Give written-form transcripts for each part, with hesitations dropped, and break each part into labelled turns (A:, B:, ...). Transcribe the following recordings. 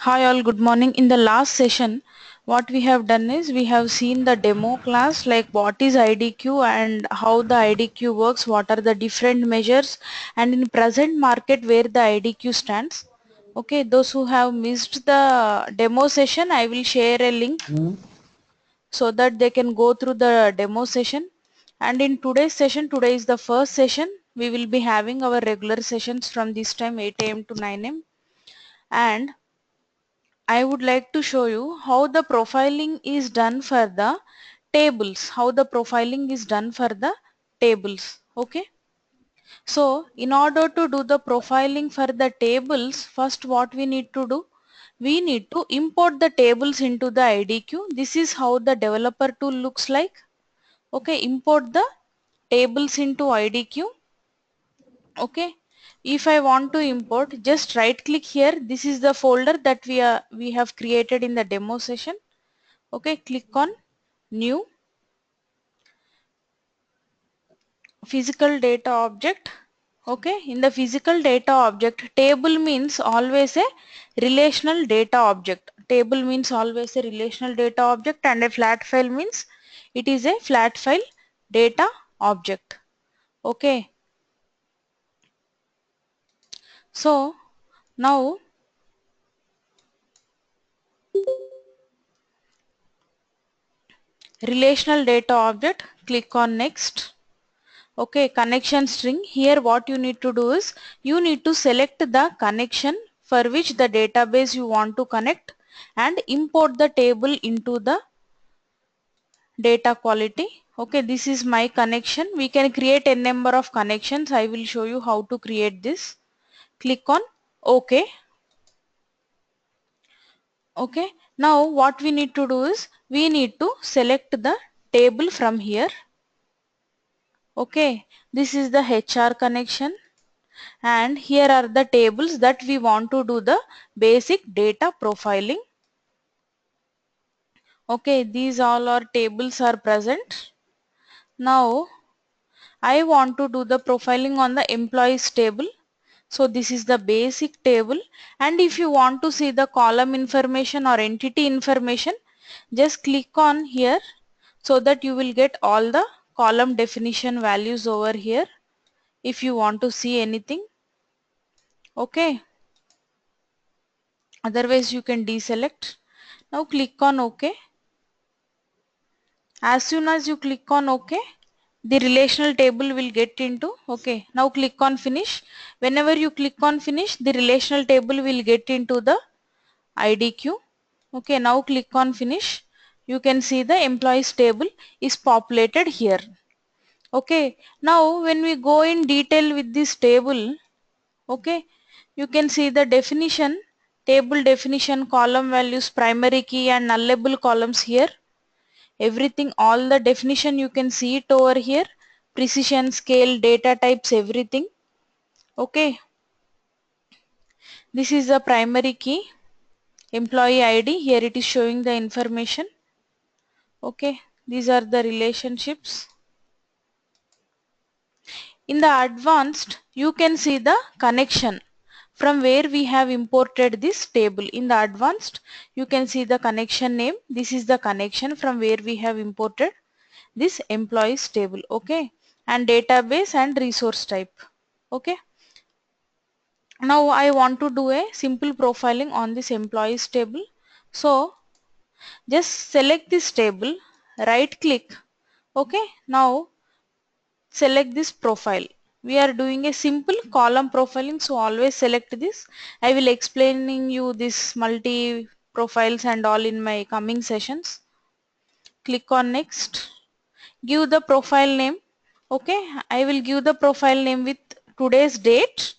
A: Hi all, good morning. In the last session, what we have done is we have seen the demo class like what is IDQ and how the IDQ works, what are the different measures, and in present market where the IDQ stands. Okay, those who have missed the demo session, I will share a link so that they can go through the demo session. And in today's session, today is the first session. We will be having our regular sessions from this time 8 a.m. to 9 a.m. and I would like to show you how the profiling is done for the tables, how the profiling is done for the tables. Okay. So in order to do the profiling for the tables, first what we need to do? We need to import the tables into the IDQ. This is how the developer tool looks like. Okay, import the tables into IDQ. Okay, if I want to import, just right click here. This is the folder that we have created in the demo session. Okay, click on new physical data object. Okay, in the physical data object, table means always a relational data object. Table means always a relational data object, and a flat file means it is a flat file data object. Okay, so now relational data object, click on next. Okay, connection string. Here what you need to do is you need to select the connection for which the database you want to connect and import the table into the data quality. Okay, this is my connection. We can create a number of connections. I will show you how to create this. Click on OK. Okay, now what we need to do is we need to select the table from here. Okay, this is the HR connection. And here are the tables that we want to do the basic data profiling. Okay, these all our tables are present. Now I want to do the profiling on the employees table. So this is the basic table, and if you want to see the column information or entity information, just click on here so that you will get all the column definition values over here if you want to see anything. Okay, otherwise you can deselect. Now click on OK. As soon as you click on OK, the relational table will get into OK. Now click on finish. Whenever you click on finish, the relational table will get into the IDQ. Okay, now click on finish. You can see the employees table is populated here. Okay, now when we go in detail with this table, okay, you can see the definition, table definition, column values, primary key and nullable columns here. Everything, all the definition you can see it over here. Precision, scale, data types, everything. Okay, this is the primary key, employee ID. Here it is showing the information. Okay, these are the relationships. In the advanced, you can see the connection from where we have imported this table. In the advanced, you can see the connection name. This is the connection from where we have imported this employees table. Okay, and database and resource type. Okay, now I want to do a simple profiling on this employees table. So just select this table, right click. Okay, now select this profile. We are doing a simple column profiling, so always select this. I will explaining you this multi profiles and all in my coming sessions. Click on next. Give the profile name. Okay, I will give the profile name with today's date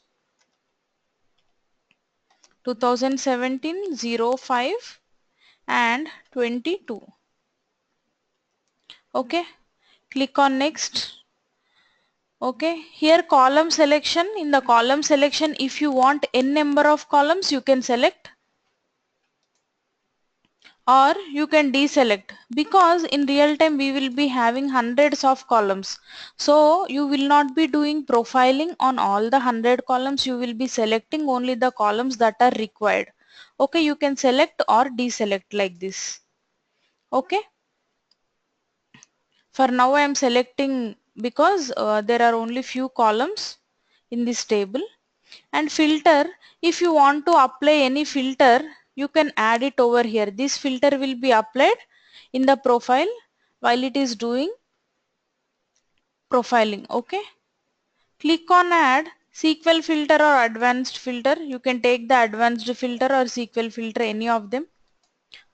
A: 2017 05 and 22. Okay, click on next. Okay, here column selection. In the column selection, if you want n number of columns, you can select, or you can deselect, because in real time we will be having hundreds of columns. So you will not be doing profiling on all the 100 columns. You will be selecting only the columns that are required. Okay, you can select or deselect like this. Okay, for now I am selecting because there are only few columns in this table. And filter, if you want to apply any filter, you can add it over here. This filter will be applied in the profile while it is doing profiling. Okay, click on add SQL filter or advanced filter. You can take the advanced filter or SQL filter, any of them.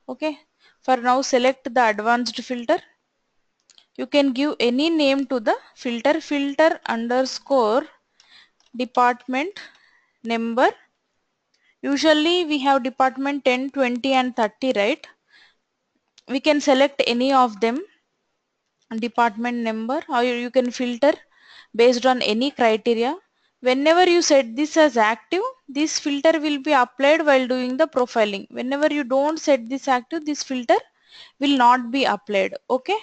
A: Okay, for now select the advanced filter. You can give any name to the filter, filter underscore department number. Usually we have department 10, 20 and 30, right? We can select any of them, department number, or you can filter based on any criteria. Whenever you set this as active, this filter will be applied while doing the profiling. Whenever you don't set this active, this filter will not be applied. Okay,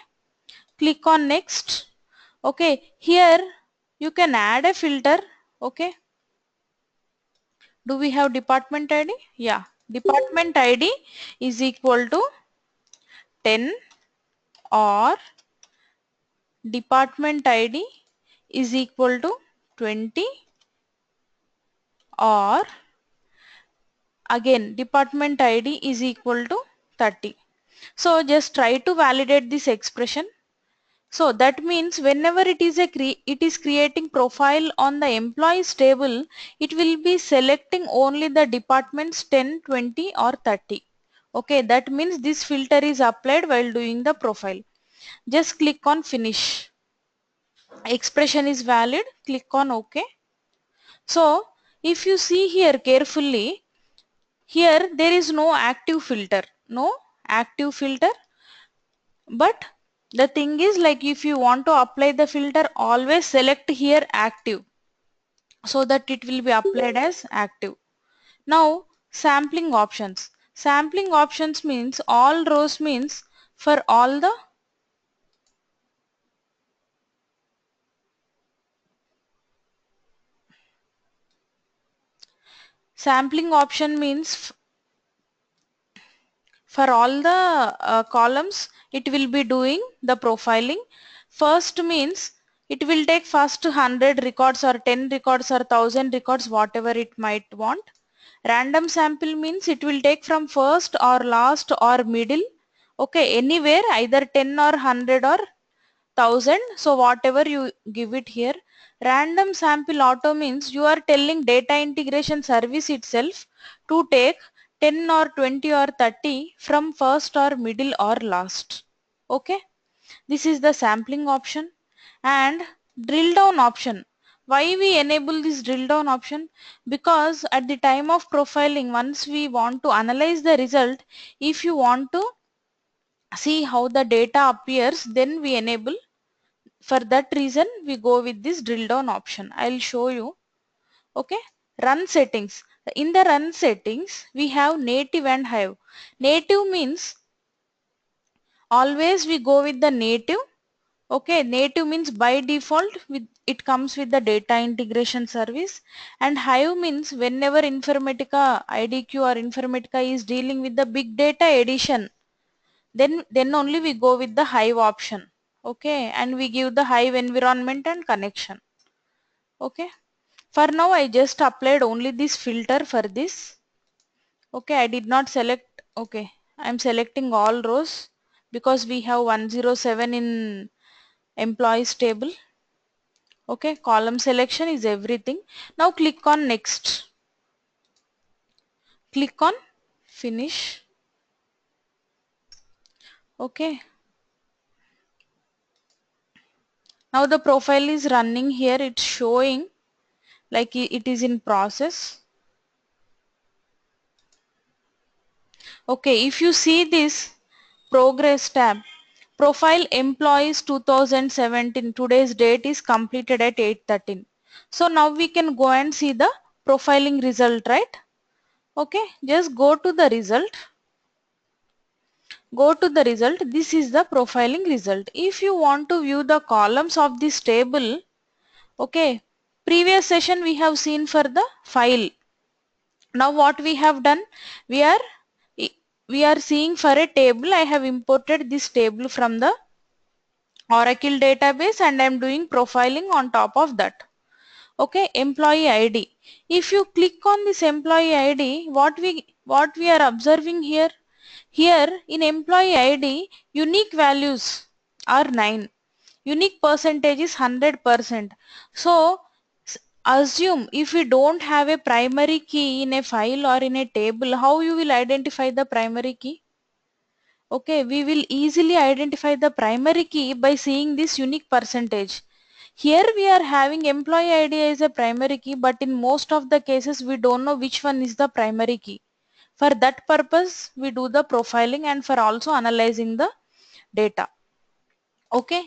A: click on next. Okay, here you can add a filter. Okay, do we have department ID? Yeah, department ID is equal to 10 or department ID is equal to 20 or again department ID is equal to 30. So just try to validate this expression. So that means whenever it is creating profile on the employees table, it will be selecting only the departments 10, 20 or 30. Okay, that means this filter is applied while doing the profile. Just click on finish. Expression is valid, click on OK. So if you see here carefully, here there is no active filter, no active filter. But the thing is, like, if you want to apply the filter, always select here active so that it will be applied as active. Now sampling options. Sampling options means all rows, means for all the sampling option means for all the columns it will be doing the profiling. First means it will take first 100 records or 10 records or 1000 records, whatever it might want. Random sample means it will take from first or last or middle. Okay, anywhere, either 10 or 100 or 1000, so whatever you give it here. Random sample auto means you are telling data integration service itself to take 10 or 20 or 30 from first or middle or last. Okay, this is the sampling option. And drill down option. Why we enable this drill down option? Because at the time of profiling, once we want to analyze the result, if you want to see how the data appears, then we enable. For that reason we go with this drill down option. I'll show you. Okay, run settings. In the run settings we have native and hive. Native means always we go with the native. Okay, native means by default it comes with the data integration service. And hive means whenever Informatica IDQ or Informatica is dealing with the big data edition, then only we go with the hive option. Okay, and we give the hive environment and connection. Okay, for now I just applied only this filter for this. Okay, I did not select. Okay, I am selecting all rows because we have 107 in employees table. Okay, column selection is everything. Now click on next. Click on finish. Okay, now the profile is running here. It's showing like it is in process. Okay, if you see this progress tab, profile employees 2017, today's date is completed at 8:13. So now we can go and see the profiling result, right? Okay, just go to the result. Go to the result. This is the profiling result. If you want to view the columns of this table, okay, previous session we have seen for the file. Now what we have done, we are we are seeing for a table. I have imported this table from the Oracle database and I am doing profiling on top of that. Okay, employee ID. If you click on this employee ID, what we are observing here, here in employee ID, unique values are 9. Unique percentage is 100%. So assume if we don't have a primary key in a file or in a table, how you will identify the primary key? Okay, we will easily identify the primary key by seeing this unique percentage. Here we are having employee ID as a primary key, but in most of the cases we don't know which one is the primary key. For that purpose, we do the profiling and for also analyzing the data. Okay,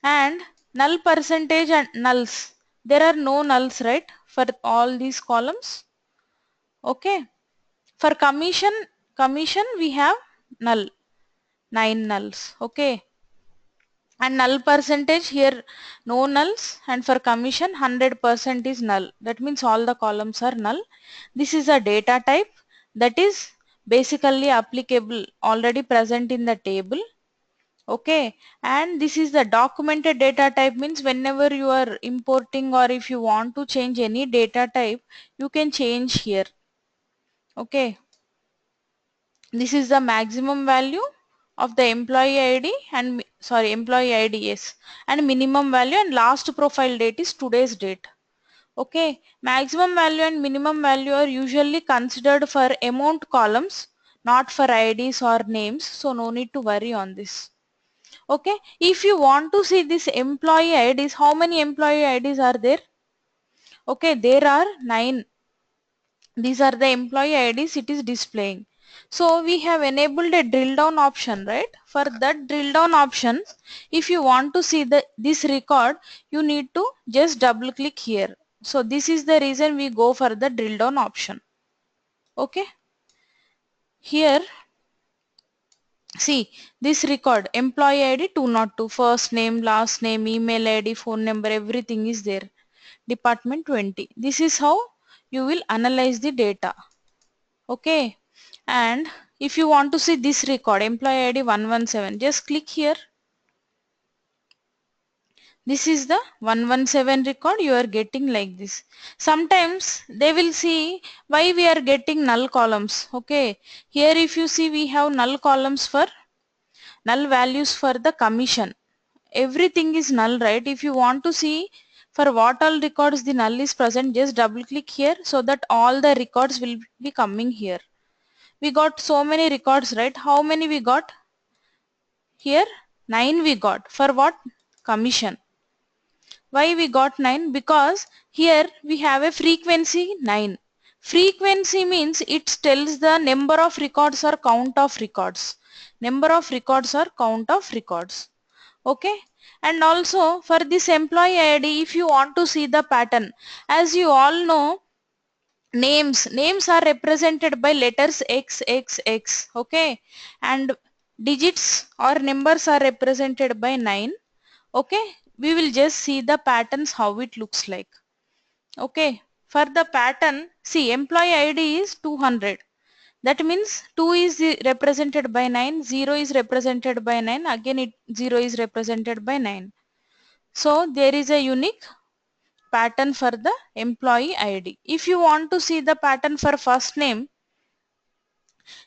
A: and null percentage and nulls. There are no nulls, right, for all these columns. Okay, for commission we have null, 9 nulls. Okay, and null percentage here no nulls, and for commission 100% is null. That means all the columns are null. This is a data type that is basically applicable already present in the table. Okay, and this is the documented data type, means whenever you are importing or if you want to change any data type, you can change here. Okay, this is the maximum value of the employee ID and employee ID, yes, and minimum value, and last profile date is today's date. Okay, maximum value and minimum value are usually considered for amount columns, not for IDs or names, so no need to worry on this. Okay, if you want to see this employee IDs, how many employee IDs are there? Okay, there are 9. These are the employee IDs it is displaying. So we have enabled a drill down option, right? For that drill down option, if you want to see this record, you need to just double click here. So this is the reason we go for the drill down option. Okay, here see this record employee ID 202, first name, last name, email ID, phone number, everything is there. Department 20. This is how you will analyze the data. Okay, and if you want to see this record employee ID 117, just click here. This is the 117 record you are getting like this. Sometimes they will see why we are getting null columns. Okay, here if you see we have null columns for null values for the commission. Everything is null, right? If you want to see for what all records the null is present, just double click here so that all the records will be coming here. We got so many records, right? How many we got? Here 9 we got. For what? Commission. Why we got 9? Because here we have a frequency 9. Frequency means it tells the number of records or count of records. Number of records or count of records. Okay, and also for this employee ID, if you want to see the pattern, as you all know, names are represented by letters XXX. Okay, and digits or numbers are represented by 9. Okay, we will just see the patterns how it looks like. Okay, for the pattern, see employee ID is 200. That means 2 is represented by 9, 0 is represented by 9, again 0 is represented by 9. So there is a unique pattern for the employee ID. If you want to see the pattern for first name,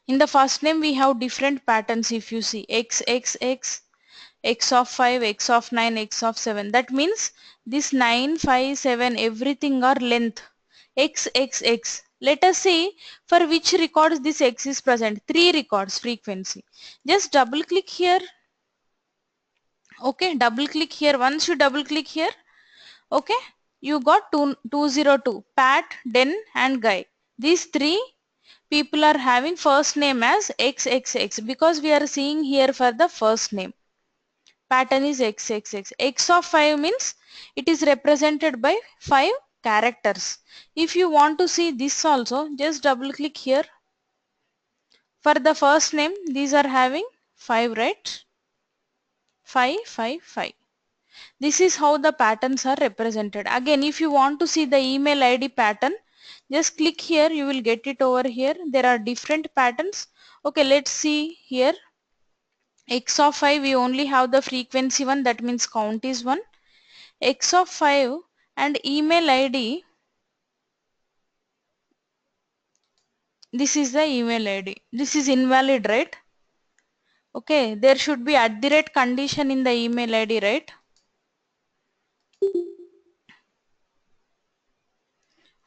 A: in the first name we have different patterns. If you see XXX, X of 5, X of 9, X of 7. That means this 9, 5, 7 everything are length. XXX. Let us see for which records this X is present. 3 records frequency. Just double click here. Okay, double click here. Once you double click here, okay, you got 202, Pat, Den and Guy. These 3 people are having first name as XXX because we are seeing here for the first name. Pattern is XXX. X of 5 means it is represented by 5 characters. If you want to see this also, just double click here. For the first name, these are having 5, right? 5, 5, 5. This is how the patterns are represented. Again, if you want to see the email ID pattern, Just click here, you will get it over here. There are different patterns. Okay, let's see here. X of 5, we only have the frequency one, that means count is 1. X of 5 and email ID, this is the email ID. This is invalid, right? Okay, there should be @ condition in the email ID, right?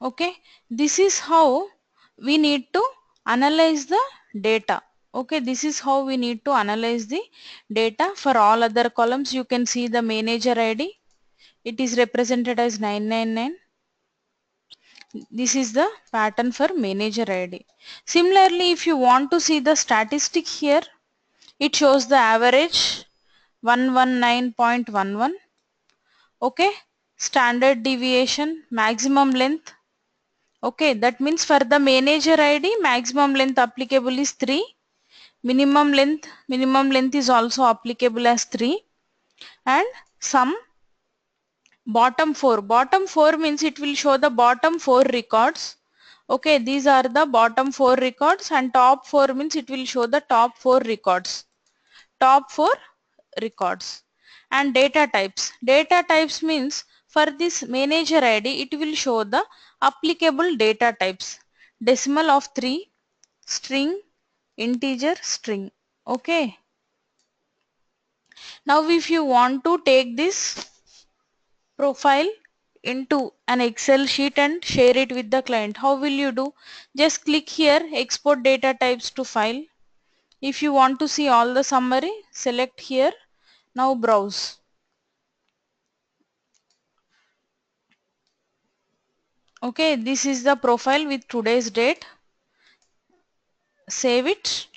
A: Okay, this is how we need to analyze the data. Okay, this is how we need to analyze the data. For all other columns, you can see the manager ID. It is represented as 999. This is the pattern for manager ID. Similarly, if you want to see the statistic here, it shows the average 119.11. Okay, standard deviation, maximum length. Okay, that means for the manager ID, maximum length applicable is 3. Minimum length is also applicable as 3. And some bottom 4 means it will show the bottom 4 records. Okay, these are the bottom 4 records, and top 4 means it will show the top 4 records. Top 4 records. And data types means for this manager ID it will show the applicable data types: decimal of 3, string, integer, string. Okay, now if you want to take this profile into an Excel sheet and share it with the client, how will you do? Just click here, export data types to file. If you want to see all the summary, select here. Now browse. Okay, this is the profile with today's date. Save it.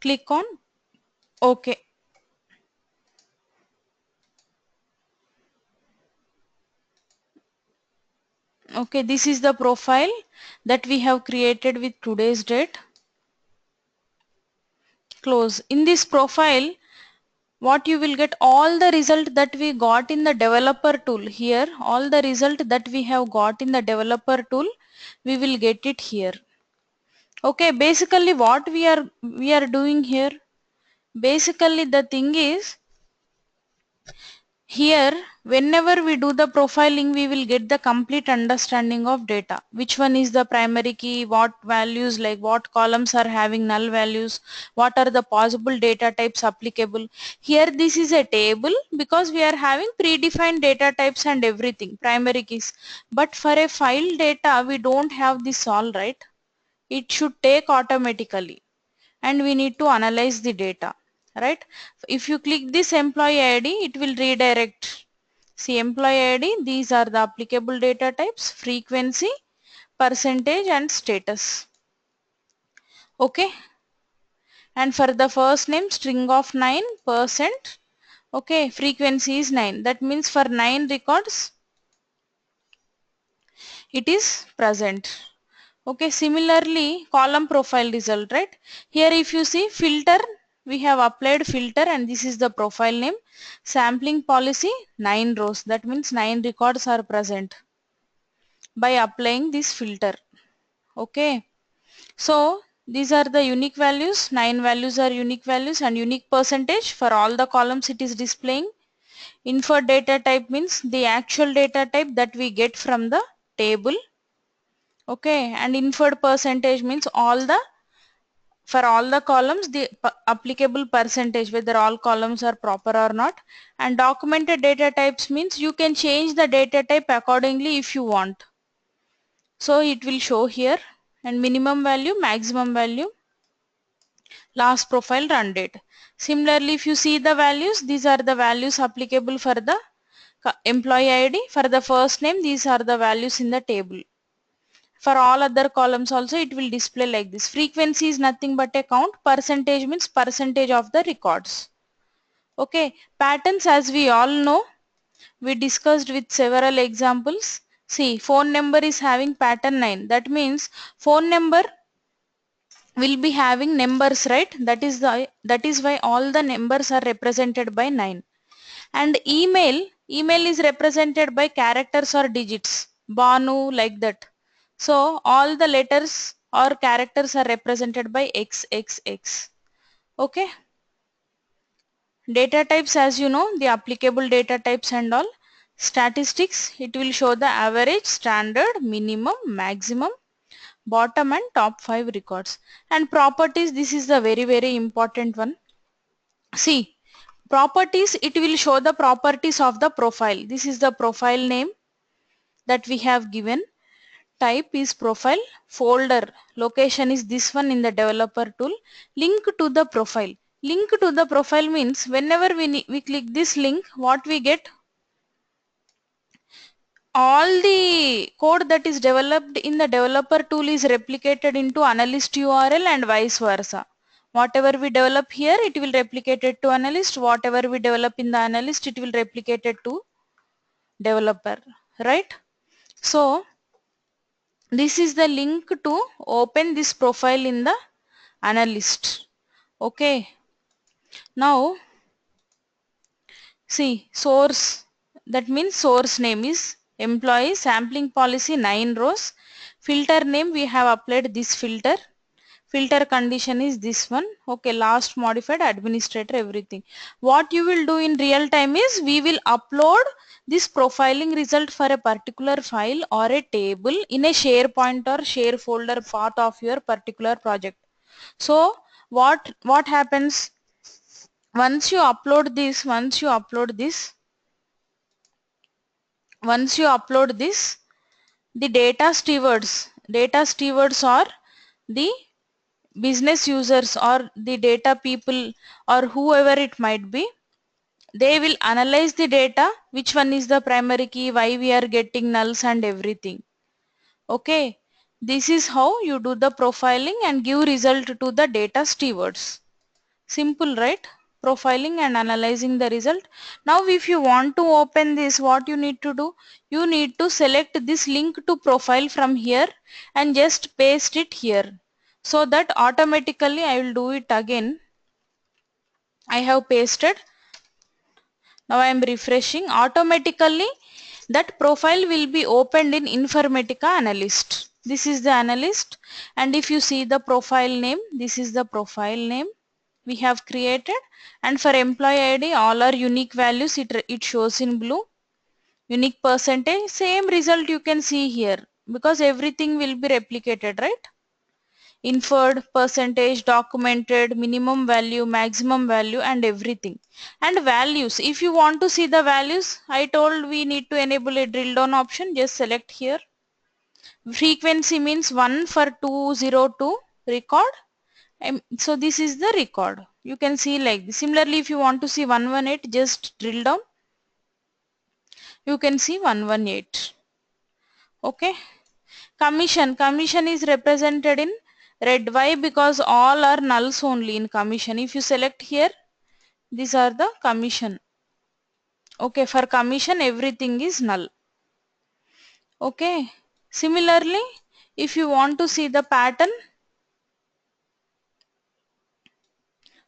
A: Click on OK. Okay, this is the profile that we have created with today's date. Close. In this profile, what you will get, all the result that we got in the developer tool here, all the result that we have got in the developer tool, we will get it here. Okay, basically what we are doing here, basically the thing is, here whenever we do the profiling we will get the complete understanding of data. Which one is the primary key, what values, like what columns are having null values, what are the possible data types applicable. Here this is a table because we are having predefined data types and everything, primary keys. But for a file data we don't have this all, right? It should take automatically and we need to analyze the data, right? If you click this employee ID, it will redirect. See, employee ID, these are the applicable data types: frequency, percentage, and status. Okay, and for the first name, string of 9%. Okay, frequency is 9, that means for 9 records it is present. Okay, similarly column profile result, right? Here if you see filter, we have applied filter and this is the profile name. Sampling policy 9 rows, that means 9 records are present by applying this filter. Okay, so these are the unique values, 9 values are unique values, and unique percentage for all the columns it is displaying. Inferred data type means the actual data type that we get from the table. Okay, and inferred percentage means for all the columns the applicable percentage, whether all columns are proper or not. And documented data types means you can change the data type accordingly if you want. So it will show here, and minimum value, maximum value, last profile, run date. Similarly, if you see the values, these are the values applicable for the employee ID. For the first name, these are the values in the table. For all other columns also it will display like this. Frequency is nothing but a count. Percentage means percentage of the records. Okay, patterns, as we all know, we discussed with several examples. See, phone number is having pattern 9. That means phone number will be having numbers, right? That is why all the numbers are represented by 9. And email is represented by characters or digits. Banu, like that. So all the letters or characters are represented by XXX. Okay. Data types, as you know, the applicable data types and all. Statistics, it will show the average, standard, minimum, maximum, bottom and top 5 records. And properties, this is the very important one. See, properties, it will show the properties of the profile. This is the profile name that we have given. Type is profile. Folder location is this one in the developer tool. Link to the profile. Link to the profile means whenever we click this link, what we get, all the code that is developed in the developer tool is replicated into analyst URL and vice versa. Whatever we develop here, it will replicate it to analyst. Whatever we develop in the analyst, it will replicate it to developer, right? So this is the link to open this profile in the analyst. Okay. Now see, source, that means source name is employee, sampling policy 9 rows, filter name we have applied this filter, filter condition is this one. Okay, last modified administrator, everything. What you will do in real time is we will upload this profiling result for a particular file or a table in a SharePoint or share folder part of your particular project. So what happens once you upload this, the data stewards are the business users or the data people or whoever it might be. They will analyze the data, which one is the primary key, why we are getting nulls and everything. Okay, this is how you do the profiling and give result to the data stewards. Simple, right? Profiling and analyzing the result. Now if you want to open this, what you need to do, you need to select this link to profile from here and just paste it here, so that automatically I will do it again. I have pasted. Now I am refreshing. Automatically that profile will be opened in Informatica analyst. This is the analyst, and if you see the profile name, this is the profile name we have created, and for employee ID all are unique values, it shows in blue. Unique percentage, same result you can see here, because everything will be replicated, right? Inferred, percentage, documented, minimum value, maximum value, and everything. And values, if you want to see the values, I told we need to enable a drill down option, just select here. Frequency means 1 for 202 record. So this is the record. You can see like this. Similarly, if you want to see 118, just drill down. You can see 118. Okay. Commission is represented in red. Why? Because all are nulls only in commission. If you select here, these are the commission. Okay, for commission everything is null. Okay. Similarly, if you want to see the pattern,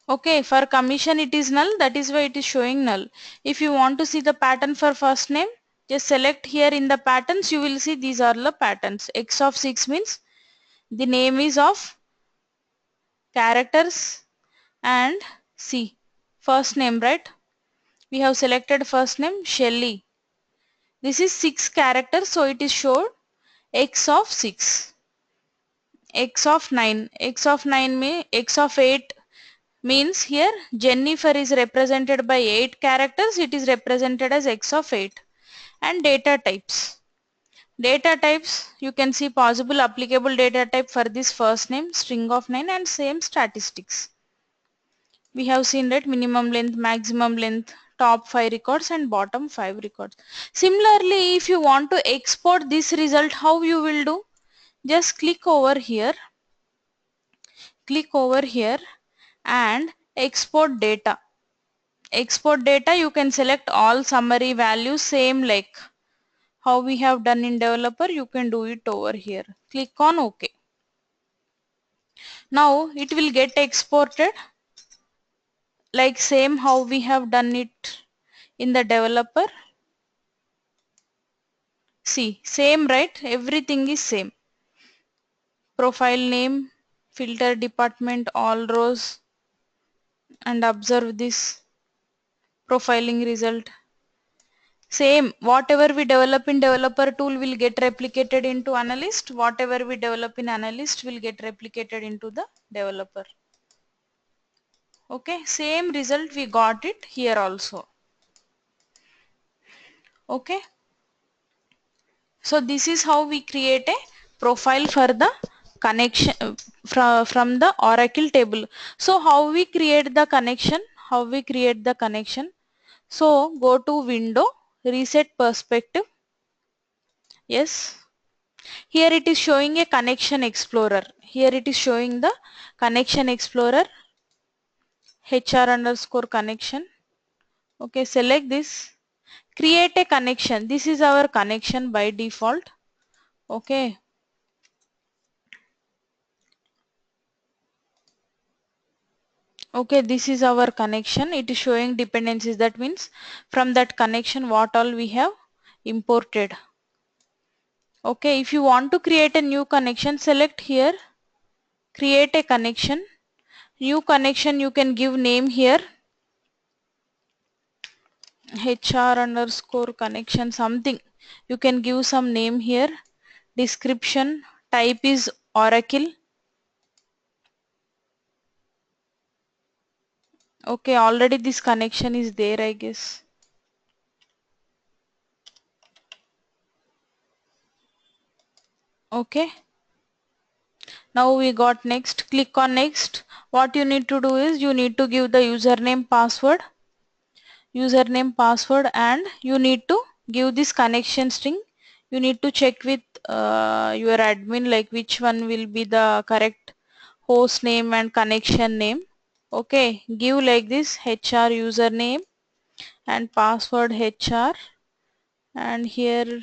A: okay, for commission it is null, that is why it is showing null. If you want to see the pattern for first name, just select here in the patterns, you will see these are the patterns. X of 6 means the name is of characters, and see first name, right? We have selected first name Shelly. This is 6 characters, so it is showed X of 6. X of 9. X of 9 means X of 8 means here Jennifer is represented by 8 characters. It is represented as X of 8. And data types. Data types, you can see possible applicable data type for this first name, string of 9, and same statistics. We have seen that minimum length, maximum length, top 5 records and bottom 5 records. Similarly, if you want to export this result, how you will do? Just click over here and export data. Export data, you can select all summary values, same like how we have done in developer, you can do it over here. Click on OK. Now it will get exported like same how we have done it in the developer. See, same, right? Everything is same. Profile name, filter department, all rows, and observe this profiling result. Same, whatever we develop in developer tool will get replicated into analyst. Whatever we develop in analyst will get replicated into the developer. Okay, same result we got it here also. Okay, so this is how we create a profile for the connection from the Oracle table. So how we create the connection? How we create the connection? So go to window, reset perspective. Yes. Here it is showing a connection explorer. Here it is showing the connection explorer, HR underscore connection. Okay, select this. Create a connection. This is our connection by default. Okay. Okay, this is our connection. It is showing dependencies. That means from that connection what all we have imported. Okay, if you want to create a new connection, select here, create a connection. New connection, you can give name here, HR underscore connection something. You can give some name here. Description, type is Oracle. Okay, already this connection is there, I guess. Okay. Now we got next. Click on next. What you need to do is you need to give the username, password, and you need to give this connection string. You need to check with your admin like which one will be the correct host name and connection name. Okay, give like this HR username and password HR, and here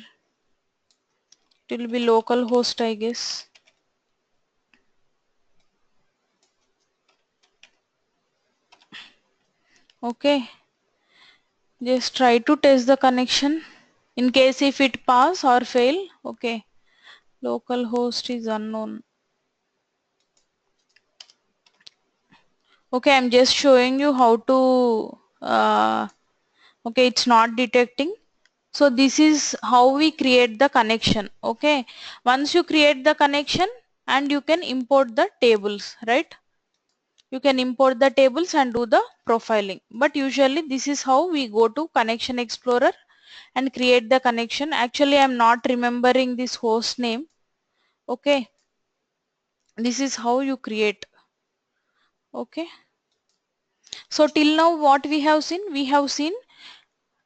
A: it will be local host, I guess. Okay, just try to test the connection in case if it pass or fail. Okay, local host is unknown. Okay, I'm just showing you how to okay, it's not detecting. So this is how we create the connection. Okay, once you create the connection, and you can import the tables, right? You can import the tables and do the profiling, but usually this is how we go to connection explorer and create the connection. Actually I'm not remembering this host name. Okay, this is how you create. Okay, so till now what we have seen,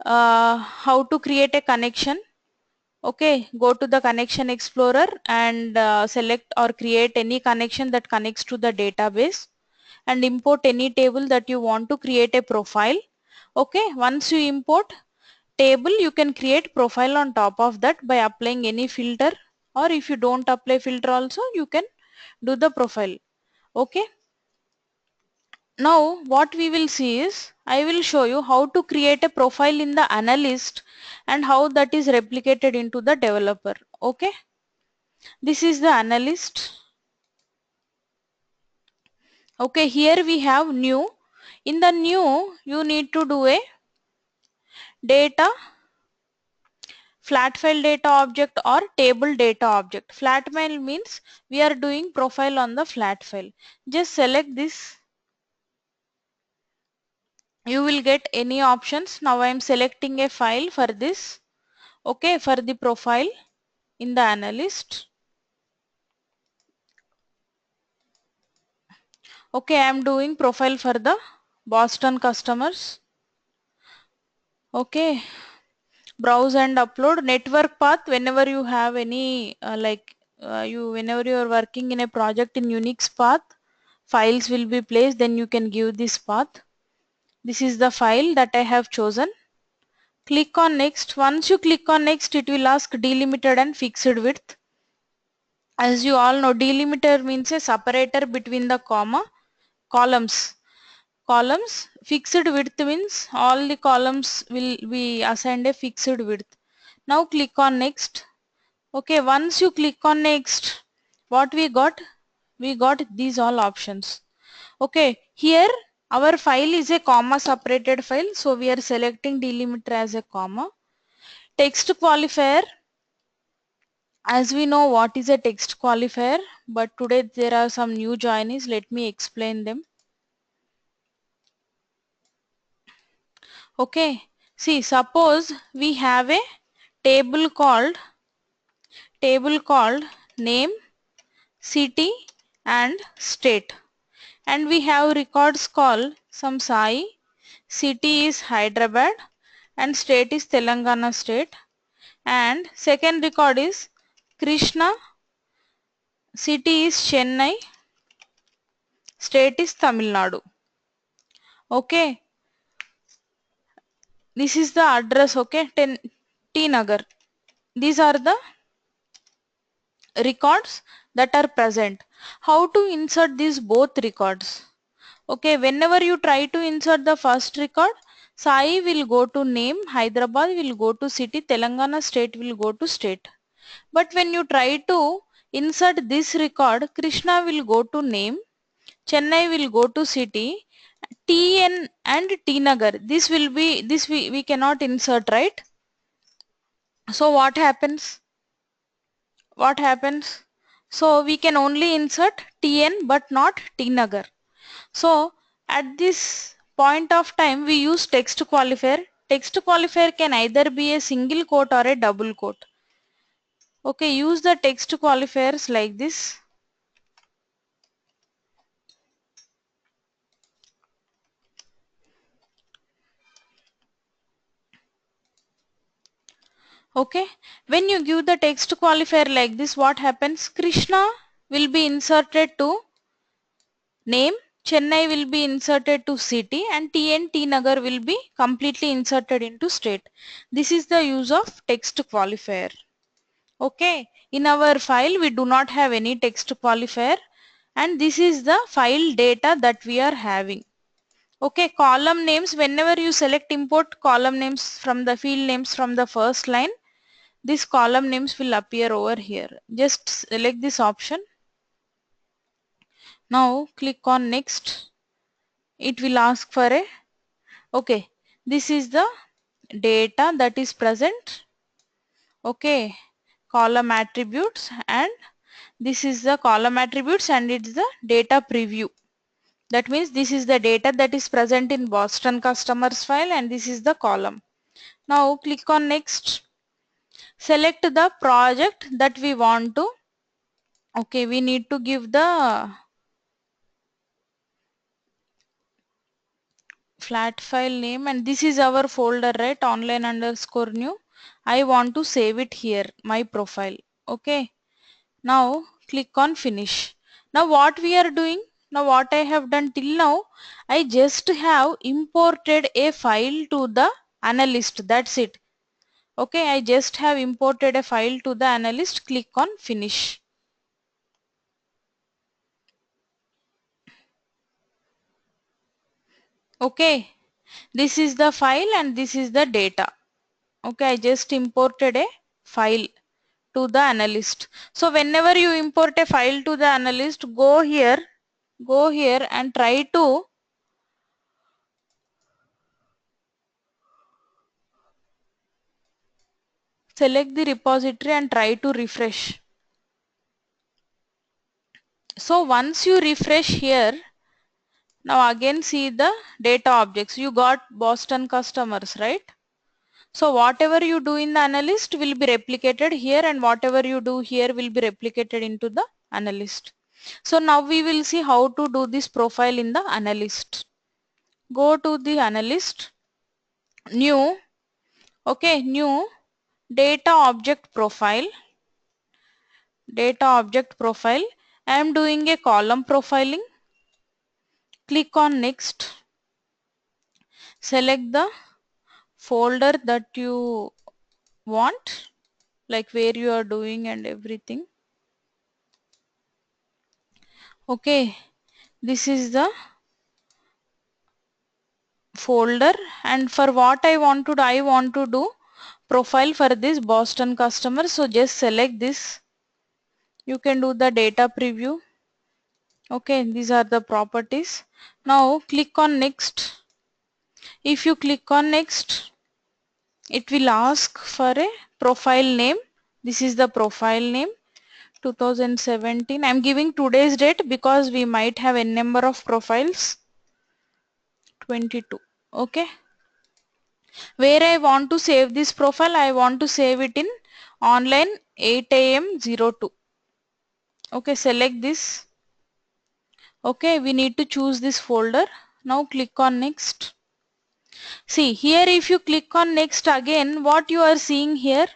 A: how to create a connection. Okay, go to the connection explorer and select or create any connection that connects to the database, and import any table that you want to create a profile. Okay, once you import table, you can create profile on top of that by applying any filter, or if you don't apply filter also you can do the profile. Okay, now what we will see is I will show you how to create a profile in the analyst and how that is replicated into the developer. Okay, this is the analyst. Okay, here we have new. In the new you need to do a data, flat file data object or table data object. Flat file means we are doing profile on the flat file. Just select this. You will get any options. Now I am selecting a file for this. Okay, for the profile in the analyst. Okay, I am doing profile for the Boston customers. Okay, browse and upload network path. Whenever you have any whenever you are working in a project in Unix path, files will be placed, then you can give this path. This is the file that I have chosen. Click on next. Once you click on next, it will ask delimited and fixed width. As you all know, delimiter means a separator between the columns. Fixed width means all the columns will be assigned a fixed width. Now click on next. Okay, once you click on next, what we got? We got these all options. Okay, here our file is a comma separated file, so we are selecting delimiter as a comma. Text qualifier, as we know what is a text qualifier, but today there are some new joinees. Let me explain them. Okay, see, suppose we have a table called name, city and state, and we have records called some Sai, city is Hyderabad and state is Telangana state, and second record is Krishna, city is Chennai, state is Tamil Nadu. Okay, this is the address. Okay, 10 T Nagar. These are the records that are present. How to insert these both records? Okay, whenever you try to insert the first record, Sai will go to name, Hyderabad will go to city, Telangana state will go to state. But when you try to insert this record, Krishna will go to name, Chennai will go to city, TN and T Nagar. This will be, this we cannot insert, right? So what happens? What happens? So we can only insert TN but not T Nagar. So at this point of time we use text qualifier. Text qualifier can either be a single quote or a double quote. Okay, use the text qualifiers like this. Okay, when you give the text qualifier like this, what happens? Krishna will be inserted to name, Chennai will be inserted to city, and T Nagar will be completely inserted into state. This is the use of text qualifier. Okay, in our file we do not have any text qualifier, and this is the file data that we are having. Okay, column names, whenever you select import column names from the field names from the first line, these column names will appear over here. Just select this option. Now click on next. It will ask for a, okay, this is the data that is present. Okay, column attributes, and this is the column attributes and it's the data preview. That means this is the data that is present in Boston customers file, and this is the column. Now click on next. Select the project that we want to. Okay, we need to give the flat file name, and this is our folder, right? Online underscore new. I want to save it here, my profile. Okay, now click on finish. Now what we are doing, now what I have done till now, I just have imported a file to the analyst. That's it. Okay, I just have imported a file to the analyst. Click on finish. Okay, this is the file and this is the data. Okay, I just imported a file to the analyst. So whenever you import a file to the analyst, go here and try to select the repository and try to refresh. So once you refresh here, now again see the data objects. You got Boston customers, right? So whatever you do in the analyst will be replicated here, and whatever you do here will be replicated into the analyst. So now we will see how to do this profile in the analyst. Go to the analyst, new, okay, new data object profile, I am doing a column profiling. Click on next. Select the folder that you want, like where you are doing and everything. Okay, this is the folder, and for what I want to do profile for this Boston customer. So just select this. You can do the data preview. Okay, these are the properties. Now click on next. If you click on next, it will ask for a profile name. This is the profile name 2017. I'm giving today's date because we might have a number of profiles. 22. Okay. Where I want to save this profile, I want to save it in online 8 a.m. 02. Okay, select this. Okay, we need to choose this folder. Now click on next. See here, if you click on next again, what you are seeing here,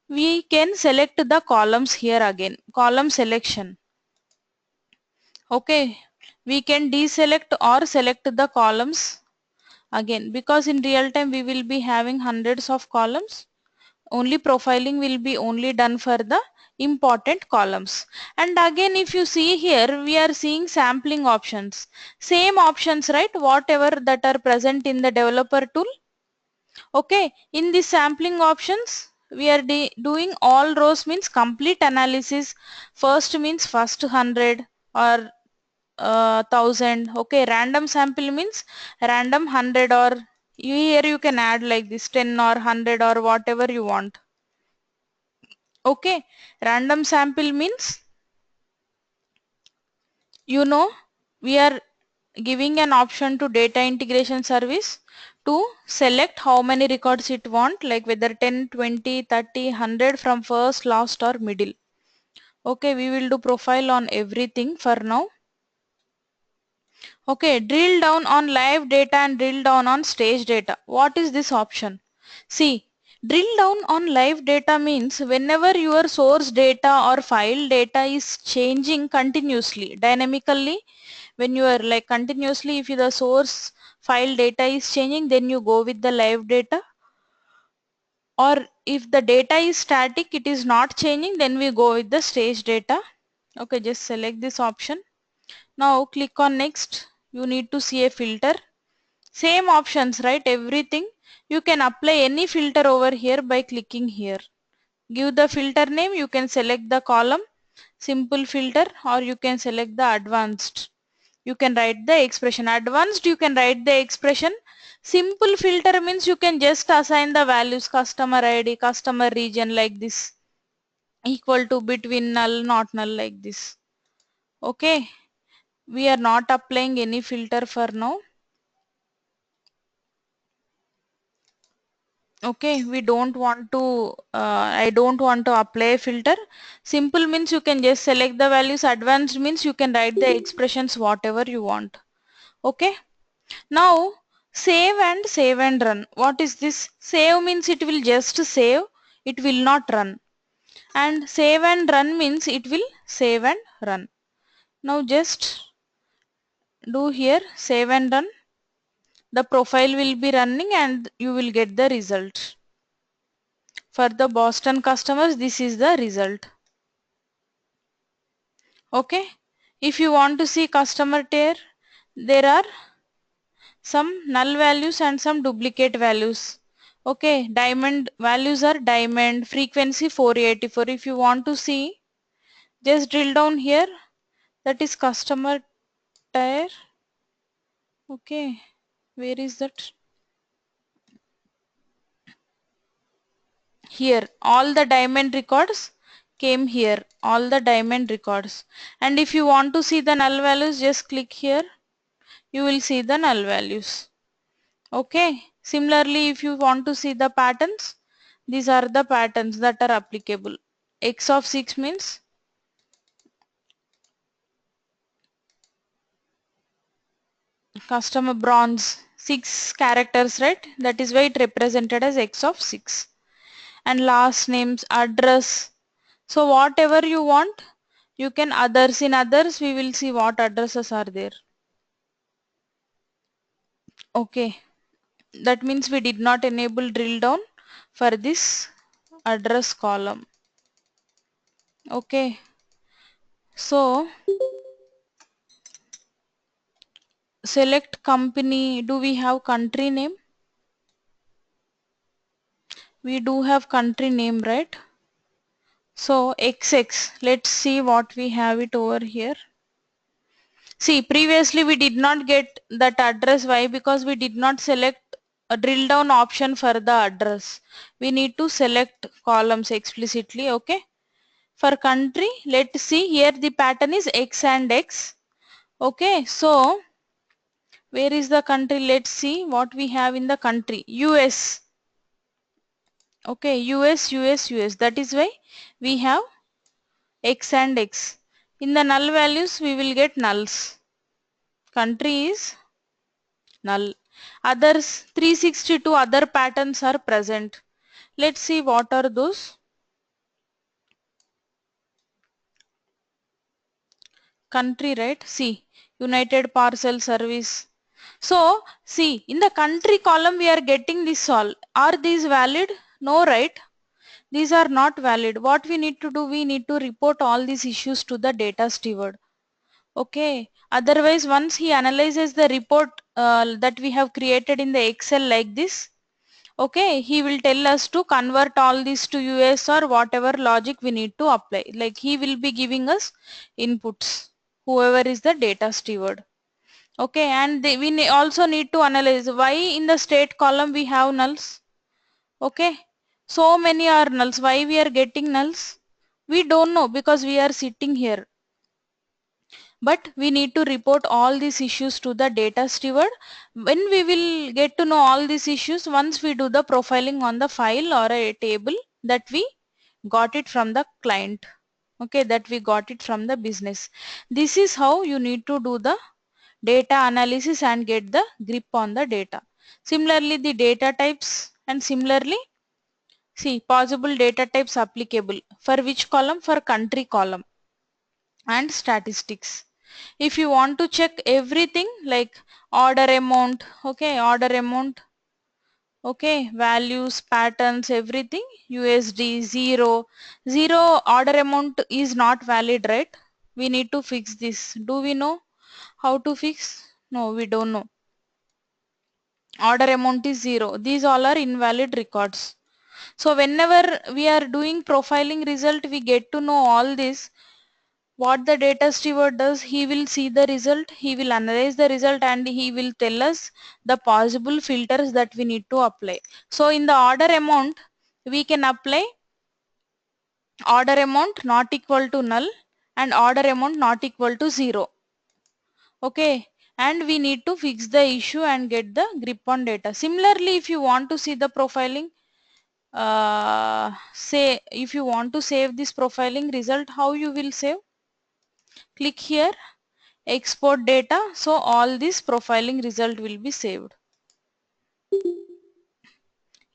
A: we can select the columns here again, column selection. Okay, we can deselect or select the columns again, because in real time we will be having hundreds of columns. Only profiling will be only done for the important columns. And again, if you see here, we are seeing sampling options, same options, right? Whatever that are present in the developer tool. Okay, in the sampling options, we are doing all rows means complete analysis. First means first 100 or 1000. Okay, random sample means random 100, or here you can add like this 10 or 100 or whatever you want. Okay, random sample means, we are giving an option to data integration service to select how many records it want, like whether 10, 20, 30, 100 from first, last or middle. Okay, we will do profile on everything for now. Okay, drill down on live data and drill down on stage data. What is this option? See, drill down on live data means whenever your source data or file data is changing continuously, dynamically, when you are like continuously, if the source file data is changing, then you go with the live data. Or if the data is static, it is not changing, then we go with the stage data. Okay, just select this option. Now click on next. You need to see a filter. Same options, right? Everything. You can apply any filter over here by clicking here. Give the filter name. You can select the column, simple filter, or you can select the advanced. You can write the expression. Advanced, you can write the expression. Simple filter means you can just assign the values, customer ID, customer region, like this, equal to, between, null, not null, like this. Okay. We are not applying any filter for now. Okay, we don't want to, I don't want to apply a filter. Simple means you can just select the values. Advanced means you can write the expressions whatever you want. Okay, now save and run. What is this? Save means it will just save, it will not run. And save and run means it will save and run. Now just do here save and run. The profile will be running and you will get the result. For the Boston customers, this is the result. Okay. If you want to see customer tier, there are some null values and some duplicate values. Okay. Diamond values are diamond, frequency 484. If you want to see, just drill down here. That is customer tier. Okay. Where is that? Here, all the diamond records came here, all the diamond records. And if you want to see the null values, just click here, you will see the null values. Okay, similarly, if you want to see the patterns, these are the patterns that are applicable. X of 6 means customer bronze, 6 characters, right? That is why it represented as X of 6. And last names, address. So whatever you want, you can others. In others, we will see what addresses are there. Okay, that means we did not enable drill down for this address column. Okay, so select company. Do we have country name? We do have country name, right? So XX, let's see what we have it over here. See, previously we did not get that address. Why? Because we did not select a drill down option for the address. We need to select columns explicitly. Okay. For country, let's see here the pattern is X and X. Okay. So where is the country? Let's see what we have in the country. US. Okay. US, US, US. That is why we have X and X. In the null values, we will get nulls. Country is null. Others 362 other patterns are present. Let's see what are those. Country, right? See, United Parcel Service. So, see, in the country column we are getting this all. Are these valid? No, right? These are not valid. What we need to do, we need to report all these issues to the data steward. Okay. Otherwise, once he analyzes the report that we have created in the Excel like this, okay, he will tell us to convert all this to US or whatever logic we need to apply. Like he will be giving us inputs, whoever is the data steward. Okay, and also need to analyze why in the state column we have nulls. Okay, so many are nulls. Why we are getting nulls? We don't know because we are sitting here. But we need to report all these issues to the data steward. When we will get to know all these issues once we do the profiling on the file or a table that we got it from the client. Okay, that we got it from the business. This is how you need to do the data analysis and get the grip on the data. Similarly, the data types and similarly, see, possible data types applicable for which column? For country column and statistics. If you want to check everything like order amount, okay, order amount, okay, values, patterns, everything, USD 0 order amount is not valid, right? We need to fix this. Do we know how to fix? No, we don't know. Order amount is 0. These all are invalid records. So whenever we are doing profiling result, we get to know all this. What the data steward does, he will see the result, he will analyze the result and he will tell us the possible filters that we need to apply. So in the order amount, we can apply order amount not equal to null and order amount not equal to 0. Okay, and we need to fix the issue and get the grip on data. Similarly, if you want to see the profiling, say if you want to save this profiling result, how you will save? Click here, export data, so all this profiling result will be saved.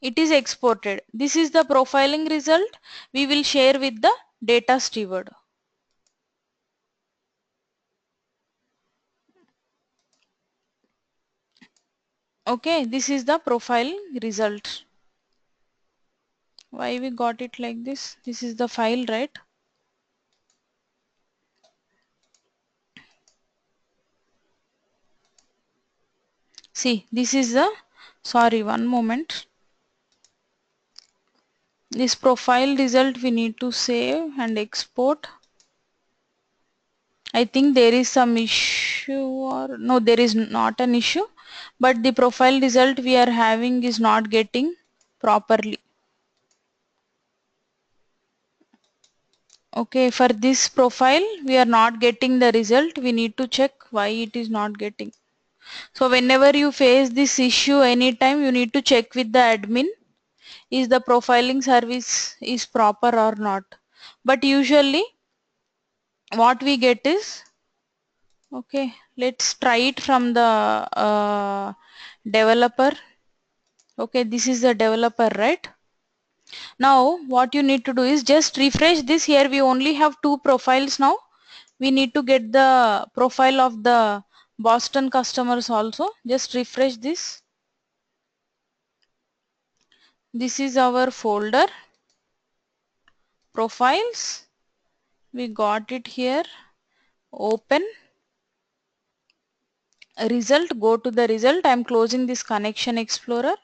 A: It is exported. This is the profiling result we will share with the data steward. Okay, this is the profiling result. Why we got it like this? This is the file, right? See, this is the, sorry, one moment. This profile result we need to save and export. I think there is some issue, or no, there is not an issue, but the profile result we are having is not getting properly. Okay, for this profile we are not getting the result. We need to check why it is not getting. So whenever you face this issue anytime, you need to check with the admin is the profiling service is proper or not. But usually what we get is, okay, let's try it from the developer. Okay, this is the developer, right? Now what you need to do is just refresh this. Here we only have two profiles now. We need to get the profile of the Boston customers also. Just refresh this. This is our folder, profiles. We got it here. Open result, go to the result. I am closing this connection explorer.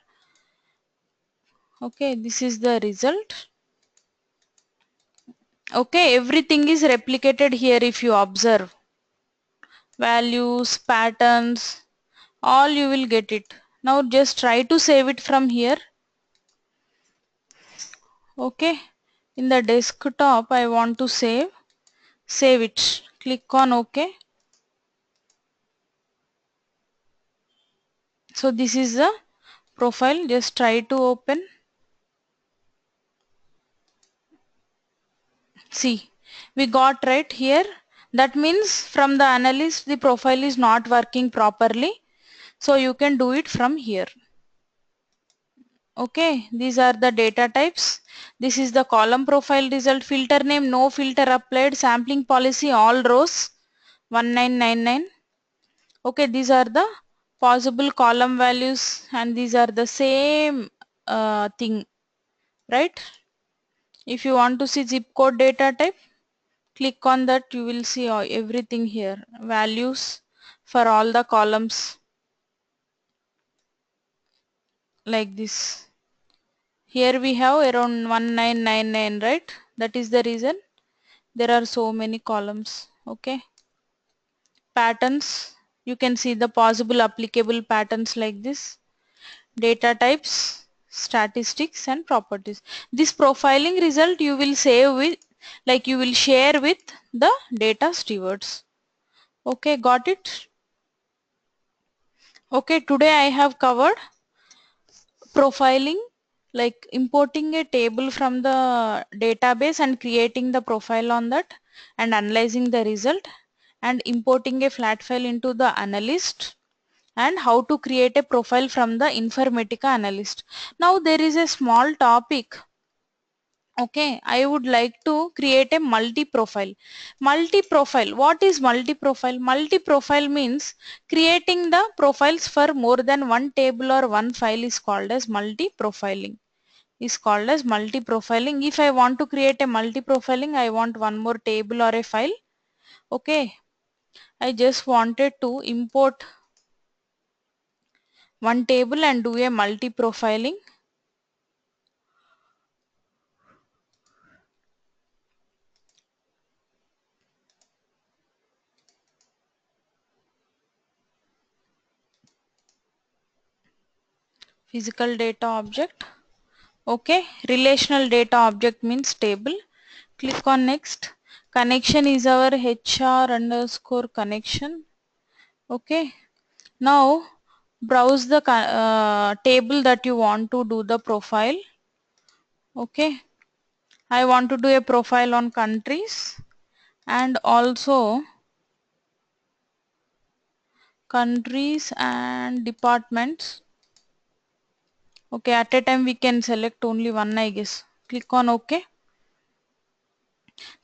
A: Okay, this is the result. Okay, everything is replicated here if you observe. Values, patterns, all you will get it. Now just try to save it from here. Okay, in the desktop I want to save it. Click on OK. So this is the profile. Just try to open. See, we got right here. That means from the analyst the profile is not working properly. So you can do it from here. Okay, these are the data types. This is the column profile result, filter name, no filter applied, sampling policy, all rows 1999. Okay, these are the possible column values and these are the same thing, right? If you want to see zip code data type, click on that, you will see everything here, values for all the columns like this. Here we have around 1999, right? That is the reason there are so many columns. Okay, patterns, you can see the possible applicable patterns like this, data types, statistics and properties. This profiling result you will save with, like you will share with the data stewards. Okay, got it? Okay, today I have covered profiling, like importing a table from the database and creating the profile on that and analyzing the result, and importing a flat file into the analyst, and how to create a profile from the Informatica analyst. Now there is a small topic. Okay, I would like to create a multi-profile. Multi-profile, what is multi-profile? Multi-profile means creating the profiles for more than one table or one file is called as multi-profiling. Is called as multi-profiling. If I want to create a multi-profiling, I want one more table or a file. Okay, I just wanted to import one table and do a multi-profiling. Physical data object. Okay, relational data object means table. Click on next. Connection is our HR underscore connection. Okay, now browse the table that you want to do the profile. Okay, I want to do a profile on countries and also countries and departments. Okay, at a time we can select only one, I guess. Click on OK.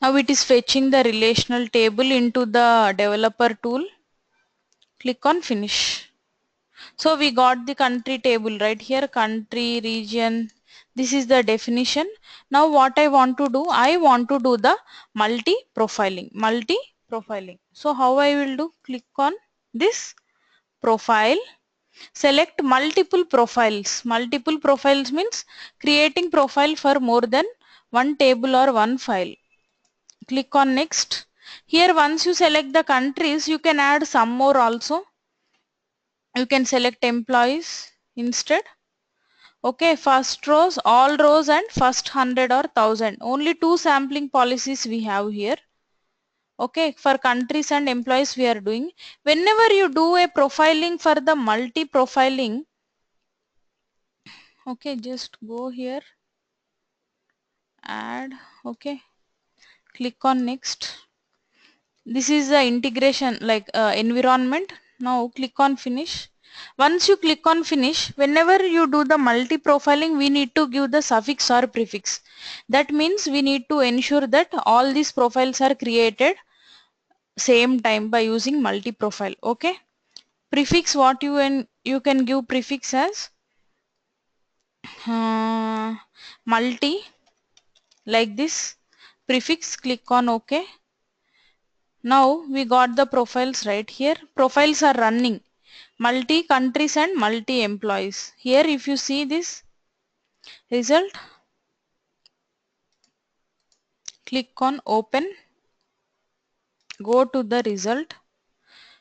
A: Now it is fetching the relational table into the developer tool. Click on finish. So we got the country table right here, country, region. This is the definition. Now what I want to do, I want to do the multi-profiling. Multi-profiling. So how I will do? Click on this profile. Select multiple profiles. Multiple profiles means creating profile for more than one table or one file. Click on next. Here once you select the countries, you can add some more also. You can select employees instead. Okay, first rows, all rows and first 100 or 1000. Only two sampling policies we have here. Okay, for countries and employees we are doing. Whenever you do a profiling for the multi-profiling, okay, just go here, add, okay, click on next. This is the integration like environment. Now click on finish. Once you click on finish, whenever you do the multi-profiling, we need to give the suffix or prefix. That means we need to ensure that all these profiles are created same time by using multi-profile. Okay. Prefix, what you can give prefix as multi, like this. Prefix, click on OK. Now we got the profiles right here. Profiles are running. Multi countries and multi employees. Here if you see this, result, click on open, go to the result.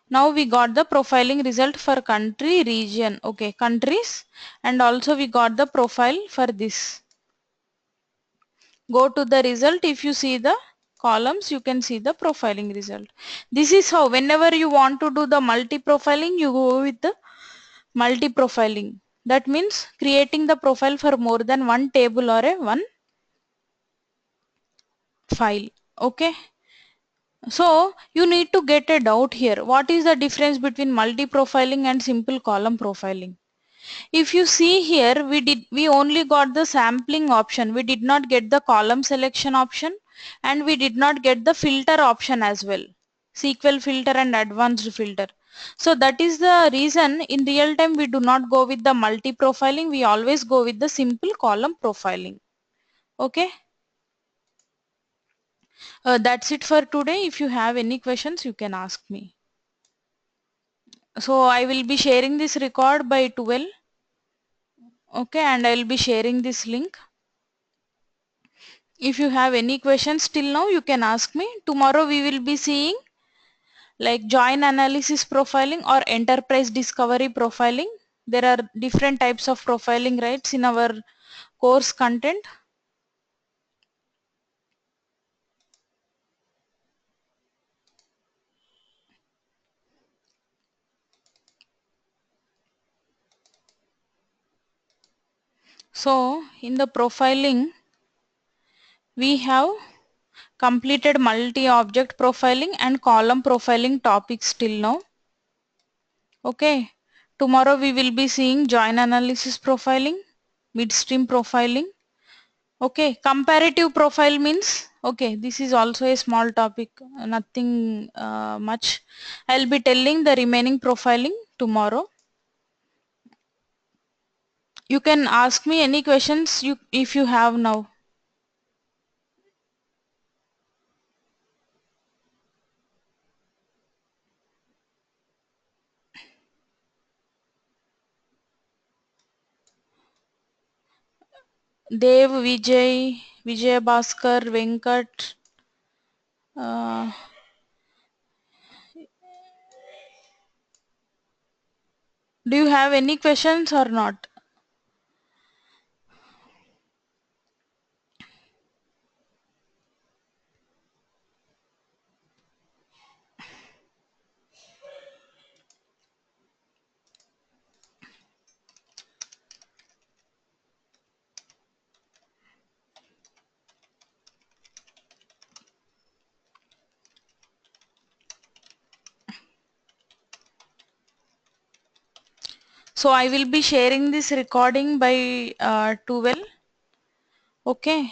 A: Now we got the profiling result for country, region, okay, countries, and also we got the profile for this. Go to the result. If you see the columns, you can see the profiling result. This is how whenever you want to do the multi-profiling, you go with the multi-profiling. That means creating the profile for more than one table or a one file. Okay. So you need to get a doubt here. What is the difference between multi-profiling and simple column profiling? If you see here, we only got the sampling option. We did not get the column selection option, and we did not get the filter option as well. SQL filter and advanced filter. So that is the reason in real time we do not go with the multi-profiling. We always go with the simple column profiling. Okay. That's it for today. If you have any questions, you can ask me. So I will be sharing this record by 12. Okay, and I will be sharing this link. If you have any questions till now, you can ask me. Tomorrow we will be seeing like join analysis profiling or enterprise discovery profiling. There are different types of profiling, right, in our course content. So in the profiling, we have completed multi-object profiling and column profiling topics till now. Okay. Tomorrow we will be seeing join analysis profiling, midstream profiling. Okay, comparative profile means, okay, this is also a small topic, nothing much. I'll be telling the remaining profiling tomorrow. You can ask me any questions if you have now. Dev, Vijay Bhaskar, Venkat. Uh, do you have any questions or not? So I will be sharing this recording by 12. Okay.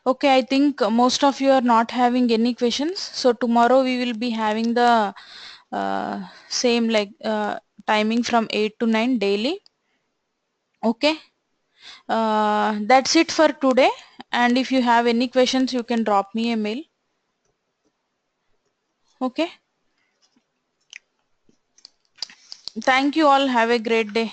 A: Okay, I think most of you are not having any questions. So tomorrow we will be having the same like timing from 8 to 9 daily. Okay. That's it for today. And if you have any questions, you can drop me a mail. Okay. Thank you all. Have a great day.